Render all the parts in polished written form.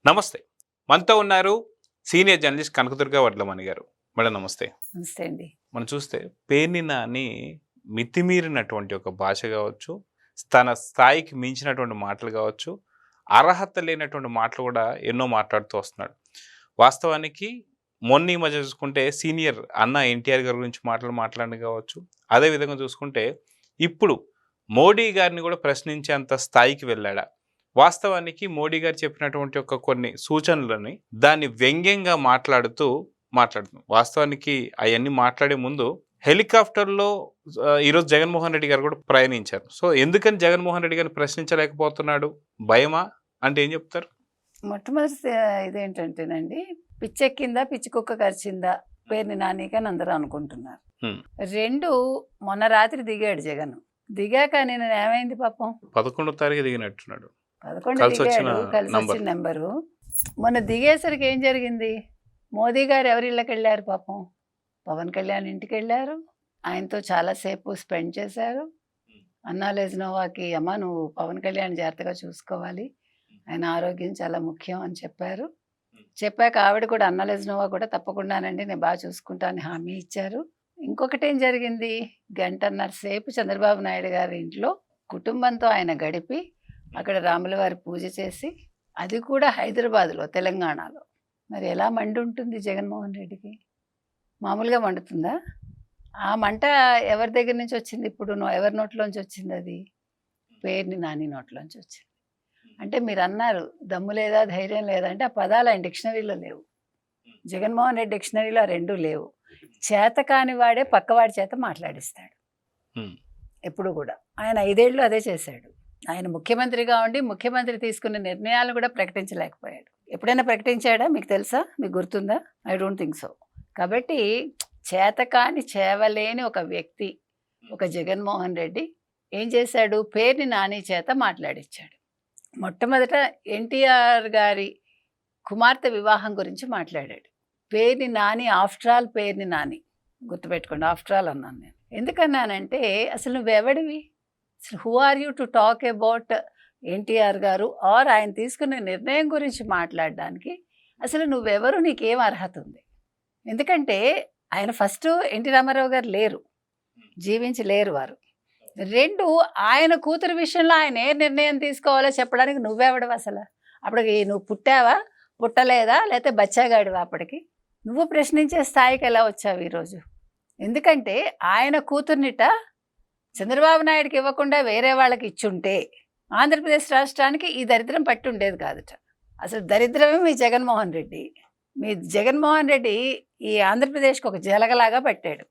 నమస్తే. మనతో ఉన్నారు సీనియర్ జర్నలిస్ట్ కనకదుర్గ వడ్లమణి గారు. మేడం నమస్తే. నమస్తే అండి. మనం చూస్తే పేర్ని నాని మితిమీరినటువంటి ఒక భాష కావచ్చు, తన స్థాయికి మించినటువంటి మాటలు కావచ్చు, అర్హత లేనటువంటి మాటలు కూడా ఎన్నో మాట్లాడుతూ వస్తున్నాడు. వాస్తవానికి మొన్న ఈ మధ్య చూసుకుంటే సీనియర్ అన్న ఎన్టీఆర్ గారి గురించి మాట్లాడడం కావచ్చు, అదేవిధంగా చూసుకుంటే ఇప్పుడు మోడీ గారిని కూడా ప్రశ్నించేంత స్థాయికి వెళ్ళాడా? వాస్తవానికి మోడీ గారు చెప్పినటువంటి ఒక కొన్ని సూచనలని దాన్ని వ్యంగ్యంగా మాట్లాడుతున్నాం. వాస్తవానికి అవన్నీ మాట్లాడే ముందు హెలికాప్టర్లో ఈరోజు జగన్మోహన్ రెడ్డి గారు కూడా ప్రయాణించారు. సో ఎందుకని జగన్మోహన్ రెడ్డి గారిని ప్రశ్నించలేకపోతున్నాడు? భయమా అంటే ఏం చెప్తారు? మొట్టమొదటి ఇదేంటంటేనండి, పిచ్చెక్కిందా పిచ్చి కుక్క కరిచిందా పేరుని నానికని అందరూ అనుకుంటున్నారు. రెండు, మొన్న రాత్రి దిగాడు జగన్. దిగాక నేను ఏమైంది పాపం 11వ తారీఖు దిగినట్టున్నాడు. 11 దిగాడు, కలిసి వచ్చిన నెంబరు. మొన్న దిగేసరికి ఏం జరిగింది? మోదీ గారు ఎవరి ఇళ్ళకి వెళ్ళారు? పాపం పవన్ కళ్యాణ్ ఇంటికి వెళ్ళారు. ఆయనతో చాలాసేపు స్పెండ్ చేశారు. అన్నా లెజ్నోవాకి అమ్మ నువ్వు పవన్ కళ్యాణ్ జాగ్రత్తగా చూసుకోవాలి, ఆయన ఆరోగ్యం చాలా ముఖ్యం అని చెప్పారు. చెప్పాక ఆవిడ కూడా అన్నా లెజ్నోవా కూడా తప్పకుండానండి నేను బాగా చూసుకుంటానని హామీ ఇచ్చారు. ఇంకొకటి ఏం జరిగింది? గంటన్నర సేపు చంద్రబాబు నాయుడు గారి ఇంట్లో కుటుంబంతో ఆయన గడిపి అక్కడ రాముల వారి పూజ చేసి, అది కూడా హైదరాబాద్లో, తెలంగాణలో. మరి ఎలా మండి ఉంటుంది జగన్మోహన్ రెడ్డికి? మామూలుగా మండుతుందా? ఆ మంట ఎవరి దగ్గర నుంచి వచ్చింది? ఇప్పుడు ఎవరి నోట్లోంచి వచ్చింది? అది పేరుని నాని నోట్లోంచి వచ్చింది. అంటే మీరు అన్నారు దమ్ము లేదా ధైర్యం లేదా అంటే ఆ పదాలు ఆయన డిక్షనరీలో లేవు. జగన్మోహన్ రెడ్డి డిక్షనరీలో ఆ రెండూ లేవు. చేత కాని వాడే పక్కవాడి చేత మాట్లాడిస్తాడు ఎప్పుడు కూడా. ఆయన 5 ఏళ్ళు అదే చేశాడు. ఆయన ముఖ్యమంత్రిగా ఉండి ముఖ్యమంత్రి తీసుకున్న నిర్ణయాలు కూడా ప్రకటించలేకపోయాడు. ఎప్పుడైనా ప్రకటించాడా? మీకు తెలుసా? మీకు గుర్తుందా? I don't think so. కాబట్టి చేతకాని చేవలేని ఒక వ్యక్తి, ఒక జగన్మోహన్ రెడ్డి ఏం చేశాడు? పేరుని నాని చేత మాట్లాడించాడు. మొట్టమొదట ఎన్టీఆర్ గారి కుమార్తె వివాహం గురించి మాట్లాడాడు. పేరుని నాని, ఆఫ్టర్ ఆల్ పేరుని నాని, గుర్తుపెట్టుకోండి. ఆఫ్టర్ ఆల్ అన్నాను నేను. ఎందుకన్నానంటే అసలు నువ్వెవడివి? అసలు who are you to talk about NTR garu ఆర్ ఆయన తీసుకున్న నిర్ణయం గురించి మాట్లాడడానికి? అసలు నువ్వెవరు? నీకేం అర్హత ఉంది? ఎందుకంటే ఆయన ఫస్ట్ ఎన్టీ రామారావు గారు లేరు, జీవించి లేరు వారు. 2, ఆయన కూతురు విషయంలో ఆయన ఏ నిర్ణయం తీసుకోవాలో చెప్పడానికి నువ్వెవడవు అసలు? అప్పటికి నువ్వు పుట్టావా, పుట్టలేదా, లేకపోతే బచ్చాగాడివా? అప్పటికి నువ్వు ప్రశ్నించే స్థాయికి ఎలా వచ్చావు ఈరోజు? ఎందుకంటే ఆయన కూతుర్నిట చంద్రబాబు నాయుడుకి ఇవ్వకుండా వేరే వాళ్ళకి ఇచ్చుంటే ఆంధ్రప్రదేశ్ రాష్ట్రానికి ఈ దరిద్రం పట్టి ఉండేది కాదుట. అసలు దరిద్రమే మీ జగన్మోహన్ రెడ్డి. మీ జగన్మోహన్ రెడ్డి ఈ ఆంధ్రప్రదేశ్కి ఒక జలగలాగా పెట్టాడు.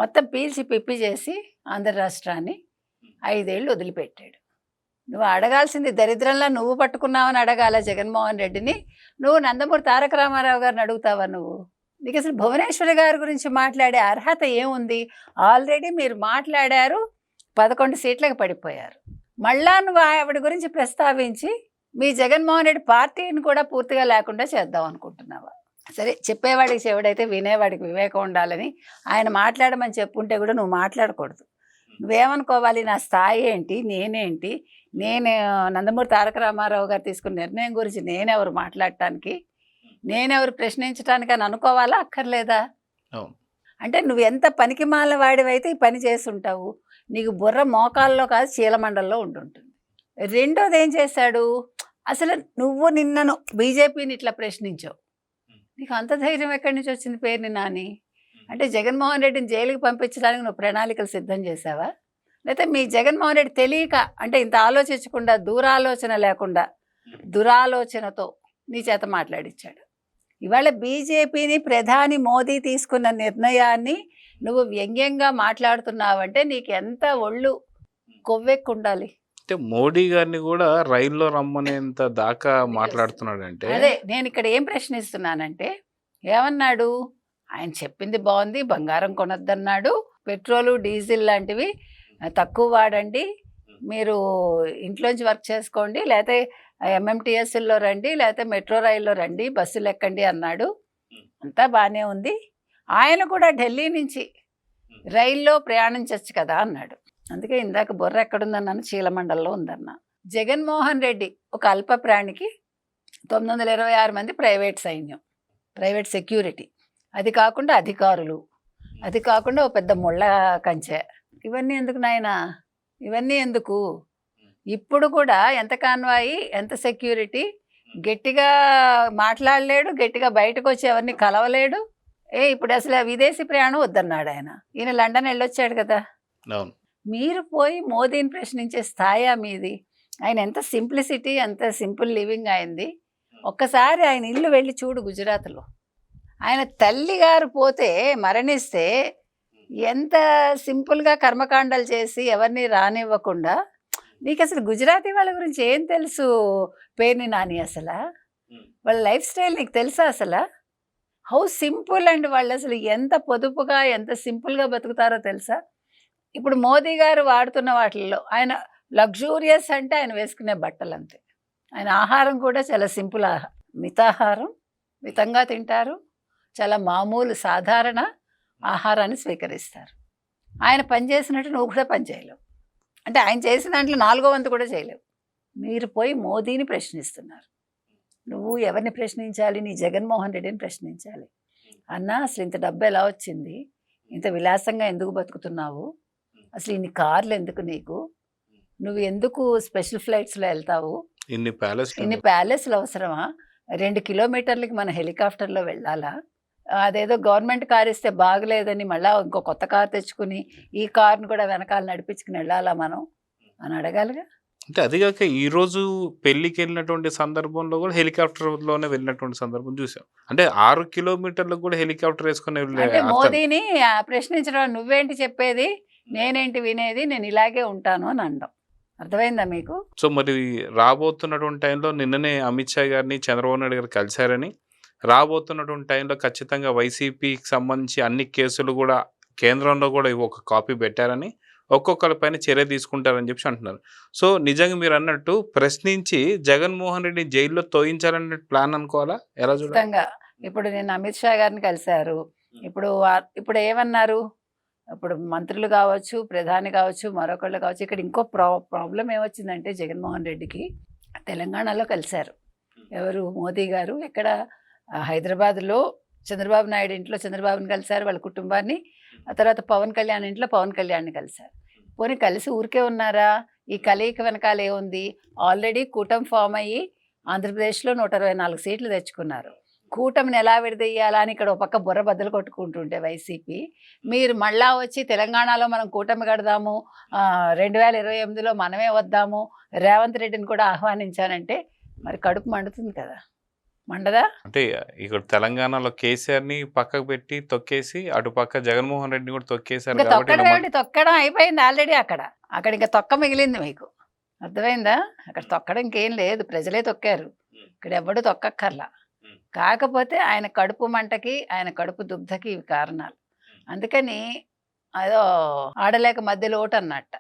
మొత్తం పీల్చి పిప్పి చేసి ఆంధ్ర రాష్ట్రాన్ని 5 ఏళ్ళు వదిలిపెట్టాడు. నువ్వు అడగాల్సింది దరిద్రంలో నువ్వు పట్టుకున్నావని అడగాల జగన్మోహన్ రెడ్డిని. నువ్వు నందమూరి తారక రామారావు గారిని అడుగుతావా? నువ్వు నీకు అసలు భువనేశ్వరి గారి గురించి మాట్లాడే అర్హత ఏముంది? ఆల్రెడీ మీరు మాట్లాడారు, 11 సీట్లకు పడిపోయారు. మళ్ళా నువ్వు ఆవిడ గురించి ప్రస్తావించి మీ జగన్మోహన్ రెడ్డి పార్టీని కూడా పూర్తిగా లేకుండా చేద్దాం అనుకుంటున్నావా? సరే, చెప్పేవాడికి చెవుడైతే వినేవాడికి వివేకం ఉండాలని ఆయన మాట్లాడమని చెప్పుంటే కూడా నువ్వు మాట్లాడకూడదు. నువ్వేమనుకోవాలి? నా స్థాయి ఏంటి, నేనేంటి, నేను నందమూరి తారక రామారావు గారు తీసుకున్న నిర్ణయం గురించి నేనెవరు మాట్లాడటానికి, నేనెవరు ప్రశ్నించడానికి అని అనుకోవాలా అక్కర్లేదా? అంటే నువ్వు ఎంత పనికి మాల వాడివైతే ఈ పని చేస్తుంటావు. నీకు బుర్ర మోకాల్లో కాదు చీలమండల్లో ఉంటుంటుంది. రెండోది ఏం చేశాడు? అసలు నువ్వు నిన్నను బీజేపీని ఇట్లా ప్రశ్నించావు. నీకు అంత ధైర్యం ఎక్కడి నుంచి వచ్చింది పేరుని నాని? అంటే జగన్మోహన్ రెడ్డిని జైలుకి పంపించడానికి నువ్వు ప్రణాళికలు సిద్ధం చేసావా? లేకపోతే మీ జగన్మోహన్ రెడ్డి తెలియక, అంటే ఇంత ఆలోచించకుండా, దూరాలోచన లేకుండా దురాలోచనతో నీ చేత మాట్లాడించాడు. ఇవాళ బీజేపీని ప్రధాని మోదీ తీసుకున్న నిర్ణయాన్ని నువ్వు వ్యంగ్యంగా మాట్లాడుతున్నావంటే నీకు ఎంత ఒళ్ళు కొవ్వెక్కుండాలి? అంటే మోడీ గారిని కూడా రైల్లో రమ్మనేంత దాకా మాట్లాడుతున్నాడంటే అదే నేను ఇక్కడ ఏం ప్రశ్నిస్తున్నానంటే, ఏమన్నాడు? ఆయన చెప్పింది బాగుంది, బంగారం కొనొద్దన్నాడు, పెట్రోలు డీజిల్ లాంటివి తక్కువ వాడండి, మీరు ఇంట్లోంచి వర్క్ చేసుకోండి, లేకపోతే ఎంఎంటీఎస్లో రండి, లేకపోతే మెట్రో రైల్లో రండి, బస్సులు ఎక్కండి అన్నాడు. అంతా బాగానే ఉంది. ఆయన కూడా ఢిల్లీ నుంచి రైల్లో ప్రయాణించవచ్చు కదా అన్నాడు. అందుకే ఇందాక బుర్ర ఎక్కడుందన్నాను, చీలమండల్లో ఉందన్నా. జగన్మోహన్ రెడ్డి ఒక అల్ప ప్రాణికి 926 మంది ప్రైవేట్ సైన్యం, ప్రైవేట్ సెక్యూరిటీ, అది కాకుండా అధికారులు, అది కాకుండా ఓ పెద్ద ముళ్ళ కంచె. ఇవన్నీ ఎందుకు నాయనా? ఇవన్నీ ఎందుకు? ఇప్పుడు కూడా ఎంత కాన్వాయి, ఎంత సెక్యూరిటీ, గట్టిగా మాట్లాడలేడు, గట్టిగా బయటకు వచ్చి ఎవరిని కలవలేడు. ఇప్పుడు అసలు ఆ విదేశీ ప్రయాణం వద్దన్నాడు ఆయన. ఈయన లండన్ వెళ్ళొచ్చాడు కదా. అవును. మీరు పోయి మోదీని ప్రశ్నించే స్థాయా మీది? ఆయన ఎంత సింప్లిసిటీ, ఎంత సింపుల్ లివింగ్ అయింది. ఒక్కసారి ఆయన ఇల్లు వెళ్ళి చూడు గుజరాత్లో. ఆయన తల్లి గారు పోతే, మరణిస్తే ఎంత సింపుల్గా కర్మకాండాలు చేసి ఎవరిని రానివ్వకుండా. నీకు అసలు గుజరాతీ వాళ్ళ గురించి ఏం తెలుసు పేర్ని నాని? అసలు వాళ్ళ లైఫ్ స్టైల్ నీకు తెలుసా? అసలు హౌ సింపుల్ అండ్ వాళ్ళు అసలు ఎంత పొదుపుగా, ఎంత సింపుల్గా బతుకుతారో తెలుసా? ఇప్పుడు మోదీ గారు వాడుతున్న వాటిల్లో ఆయన లగ్జూరియస్ అంటే ఆయన వేసుకునే బట్టలు అంతే. ఆయన ఆహారం కూడా చాలా సింపుల్ మితాహారం, మితంగా తింటారు, చాలా మామూలు సాధారణ ఆహారాన్ని స్వీకరిస్తారు. ఆయన పని చేసినట్టు నువ్వు కూడా పని చేయలేవు. అంటే ఆయన చేసిన దాంట్లో 4వ వంతు కూడా చేయలేవు. మీరు పోయి మోదీని ప్రశ్నిస్తున్నారు. నువ్వు ఎవరిని ప్రశ్నించాలి? నీ జగన్మోహన్ రెడ్డిని ప్రశ్నించాలి. అన్నా, అసలు ఇంత డబ్బు ఎలా వచ్చింది? ఇంత విలాసంగా ఎందుకు బతుకుతున్నావు? అసలు ఇన్ని కార్లు ఎందుకు నీకు? నువ్వు ఎందుకు స్పెషల్ ఫ్లైట్స్లో వెళ్తావు? ఇన్ని ప్యాలెస్లు అవసరమా? 2 కిలోమీటర్లకి మన హెలికాప్టర్లో వెళ్ళాలా? అదేదో గవర్నమెంట్ కార్ ఇస్తే బాగలేదని మళ్ళీ ఇంకో కొత్త కార్ తెచ్చుకుని ఈ కార్ని కూడా వెనకాల నడిపించుకుని వెళ్ళాలా మనం అని అడగాలిగా. అంటే అదిగాక ఈరోజు పెళ్లికి వెళ్ళినటువంటి సందర్భంలో కూడా హెలికాప్టర్లోనే వెళ్ళినటువంటి సందర్భం చూసాం. అంటే 6 కిలోమీటర్లకు కూడా హెలికాప్టర్ వేసుకుని అంటే మోదీని ప్రశ్నించడం, నువ్వేంటి చెప్పేది, నేనేంటి వినేది, నేను ఇలాగే ఉంటాను అని అనడం. అర్థమైందా మీకు? సో మరి రాబోతున్నటువంటి టైంలో నిన్ననే అమిత్ షా గారిని చంద్రబాబు నాయుడు గారు కలిశారని, రాబోతున్నటువంటి టైంలో ఖచ్చితంగా వైసీపీకి సంబంధించి అన్ని కేసులు కూడా కేంద్రంలో కూడా ఒక కాపీ పెట్టారని, ఒక్కొక్కరి పైన చర్య తీసుకుంటారని చెప్పి అంటున్నారు. సో నిజంగా మీరు అన్నట్టు ప్రశ్నించి జగన్మోహన్ రెడ్డి జైల్లో తోయించాలనే ప్లాన్ అనుకోవాలా? ఎలా చూడాలి? ఇప్పుడు నేను అమిత్ షా గారిని కలిశారు. ఇప్పుడు ఏమన్నారు? ఇప్పుడు మంత్రులు కావచ్చు, ప్రధాని కావచ్చు, మరొకళ్ళు కావచ్చు. ఇక్కడ ఇంకో ప్రాబ్లం ఏమొచ్చిందంటే జగన్మోహన్ రెడ్డికి తెలంగాణలో కలిశారు. ఎవరు? మోదీ గారు. ఇక్కడ హైదరాబాద్లో చంద్రబాబు నాయుడు ఇంట్లో చంద్రబాబుని కలిశారు, వాళ్ళ కుటుంబాన్ని. ఆ తర్వాత పవన్ కళ్యాణ్ ఇంట్లో పవన్ కళ్యాణ్ని కలిశారు. పోనీ కలిసి ఊరికే ఉన్నారా? ఈ కలయిక వెనకాల ఏముంది? ఆల్రెడీ కూటమి ఫామ్ అయ్యి ఆంధ్రప్రదేశ్లో 124 సీట్లు తెచ్చుకున్నారు. కూటమిని ఎలా విడదీయాలా అని ఇక్కడ ఒక పక్క బుర్ర బద్దలు కొట్టుకుంటుంటే వైసీపీ, మీరు మళ్ళా వచ్చి తెలంగాణలో మనం కూటమి కడదాము, 2028లో మనమే వద్దాము, రేవంత్ రెడ్డిని కూడా ఆహ్వానించానంటే మరి కడుపు మండుతుంది కదా, మండదా? అంటే ఇక్కడ తెలంగాణలో కేసీఆర్ని పక్కకు పెట్టి తొక్కేసి అటు పక్క జగన్మోహన్ రెడ్డిని కూడా తొక్కేశారు. తొక్కడం అయిపోయింది ఆల్రెడీ. అక్కడ ఇంకా తొక్క మిగిలింది మీకు. అర్థమైందా? అక్కడ తొక్కడం ఇంకేం లేదు, ప్రజలే తొక్కారు. ఇక్కడ ఎవడు తొక్కక్కర్లా. కాకపోతే ఆయన కడుపు మంటకి, ఆయన కడుపు దుగ్ధకి ఇవి కారణాలు. అందుకని అదో ఆడలేక మధ్యలో ఓటు అన్నట్ట.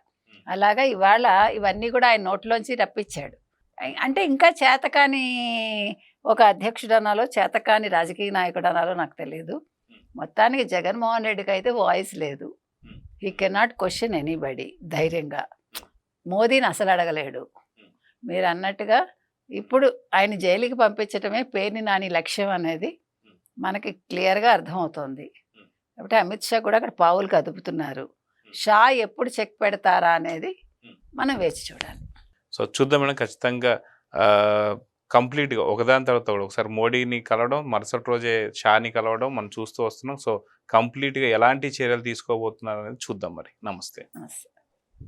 అలాగా ఇవాళ ఇవన్నీ కూడా ఆయన నోట్లోంచి రప్పించాడు. అంటే ఇంకా చేతకాని ఒక అధ్యక్షుడు అనాలో, చేతకాని రాజకీయ నాయకుడు అనాలో నాకు తెలియదు. మొత్తానికి జగన్మోహన్ రెడ్డికి అయితే వాయిస్ లేదు. He cannot question anybody. ధైర్యంగా మోదీని అసలు అడగలేడు. మీరు అన్నట్టుగా ఇప్పుడు ఆయన జైలుకి పంపించడమే పేర్ని నాని లక్ష్యం అనేది మనకి క్లియర్గా అర్థమవుతోంది. కాబట్టి అమిత్ షా కూడా అక్కడ పావులు కదుపుతున్నారు. షా ఎప్పుడు చెక్ పెడతారా అనేది మనం వేచి చూడాలి. సో చూద్దాం మేడం. ఖచ్చితంగా కంప్లీట్గా ఒకదాని తర్వాత ఒకసారి మోడీని కలవడం, మరుసటి రోజే షాని కలవడం మనం చూస్తూ వస్తున్నాం. సో కంప్లీట్గా ఎలాంటి చర్యలు తీసుకోబోతున్నారు అనేది చూద్దాం. మరి నమస్తే.